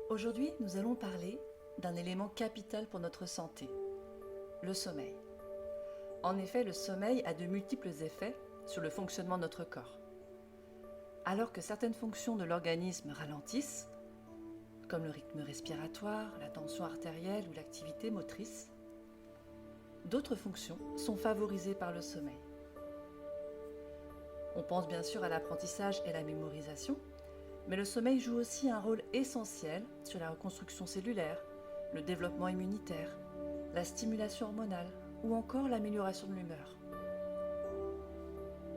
Aujourd'hui, nous allons parler d'un élément capital pour notre santé, le sommeil. En effet, le sommeil a de multiples effets sur le fonctionnement de notre corps. Alors que certaines fonctions de l'organisme ralentissent, comme le rythme respiratoire, la tension artérielle ou l'activité motrice, d'autres fonctions sont favorisées par le sommeil. On pense bien sûr à l'apprentissage et la mémorisation, mais le sommeil joue aussi un rôle essentiel sur la reconstruction cellulaire, le développement immunitaire, la stimulation hormonale ou encore l'amélioration de l'humeur.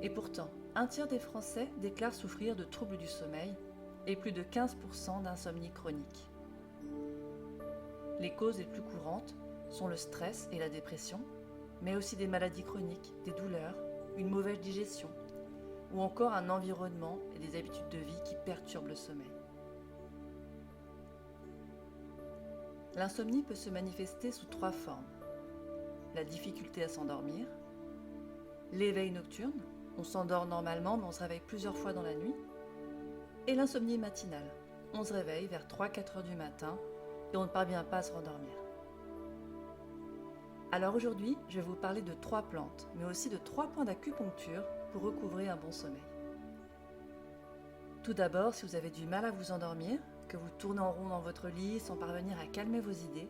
Et pourtant, un tiers des Français déclarent souffrir de troubles du sommeil et plus de 15% d'insomnie chronique. Les causes les plus courantes sont le stress et la dépression, mais aussi des maladies chroniques, des douleurs, une mauvaise digestion, ou encore un environnement et des habitudes de vie qui perturbent le sommeil. L'insomnie peut se manifester sous 3 formes. La difficulté à s'endormir, l'éveil nocturne, on s'endort normalement mais on se réveille plusieurs fois dans la nuit, et l'insomnie matinale, on se réveille vers 3-4 heures du matin et on ne parvient pas à se rendormir. Alors aujourd'hui, je vais vous parler de 3 plantes, mais aussi de 3 points d'acupuncture pour recouvrer un bon sommeil. Tout d'abord, si vous avez du mal à vous endormir, que vous tournez en rond dans votre lit sans parvenir à calmer vos idées,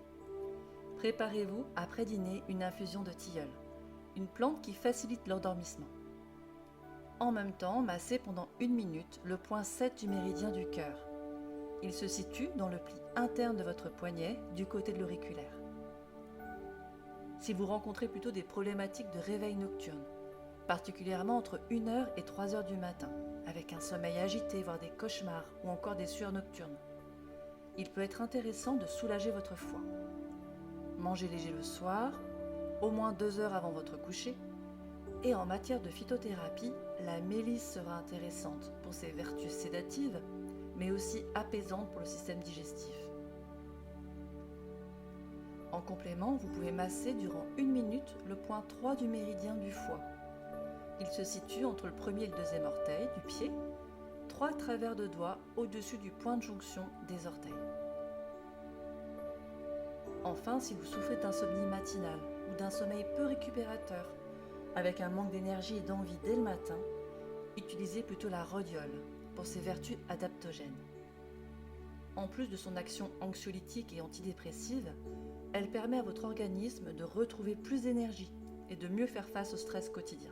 préparez-vous après dîner une infusion de tilleul, une plante qui facilite l'endormissement. En même temps, massez pendant 1 minute le point 7 du méridien du cœur. Il se situe dans le pli interne de votre poignet, du côté de l'auriculaire. Si vous rencontrez plutôt des problématiques de réveil nocturne, particulièrement entre 1h et 3h du matin, avec un sommeil agité, voire des cauchemars ou encore des sueurs nocturnes, il peut être intéressant de soulager votre foie. Mangez léger le soir, au moins 2 heures avant votre coucher, et en matière de phytothérapie, la mélisse sera intéressante pour ses vertus sédatives, mais aussi apaisantes pour le système digestif. En complément, vous pouvez masser durant 1 minute le point 3 du méridien du foie. Il se situe entre le premier et le deuxième orteil du pied, 3 travers de doigts au-dessus du point de jonction des orteils. Enfin, si vous souffrez d'insomnie matinale ou d'un sommeil peu récupérateur, avec un manque d'énergie et d'envie dès le matin, utilisez plutôt la rhodiole pour ses vertus adaptogènes. En plus de son action anxiolytique et antidépressive, elle permet à votre organisme de retrouver plus d'énergie et de mieux faire face au stress quotidien.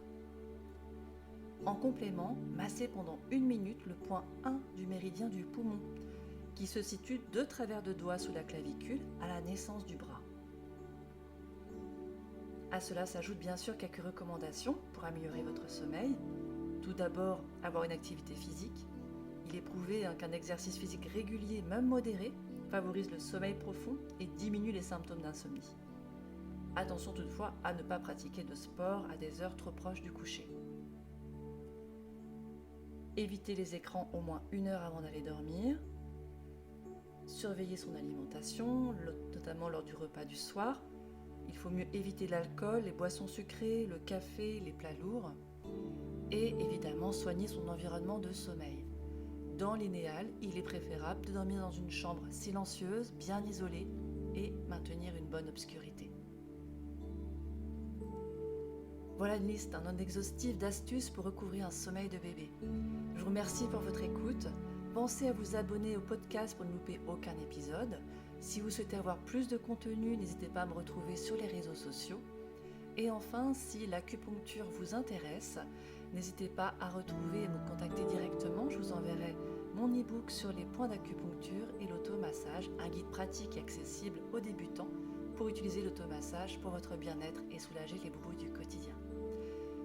En complément, massez pendant 1 minute le point 1 du méridien du poumon, qui se situe 2 travers de doigts sous la clavicule à la naissance du bras. À cela s'ajoutent bien sûr quelques recommandations pour améliorer votre sommeil. Tout d'abord, avoir une activité physique. Il est prouvé qu'un exercice physique régulier, même modéré, favorise le sommeil profond et diminue les symptômes d'insomnie. Attention toutefois à ne pas pratiquer de sport à des heures trop proches du coucher. Évitez les écrans au moins 1 heure avant d'aller dormir. Surveillez son alimentation, notamment lors du repas du soir. Il faut mieux éviter l'alcool, les boissons sucrées, le café, les plats lourds. Et évidemment, soigner son environnement de sommeil. Dans l'idéal, il est préférable de dormir dans une chambre silencieuse, bien isolée et maintenir une bonne obscurité. Voilà une liste non exhaustive d'astuces pour recouvrir un sommeil de bébé. Je vous remercie pour votre écoute. Pensez à vous abonner au podcast pour ne louper aucun épisode. Si vous souhaitez avoir plus de contenu, n'hésitez pas à me retrouver sur les réseaux sociaux. Et enfin, si l'acupuncture vous intéresse, n'hésitez pas à retrouver et me contacter directement. Je vous enverrai mon e-book sur les points d'acupuncture et l'automassage, un guide pratique et accessible aux débutants pour utiliser l'automassage pour votre bien-être et soulager les bobos du quotidien.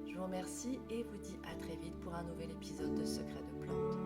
Je vous remercie et vous dis à très vite pour un nouvel épisode de Secrets de plantes.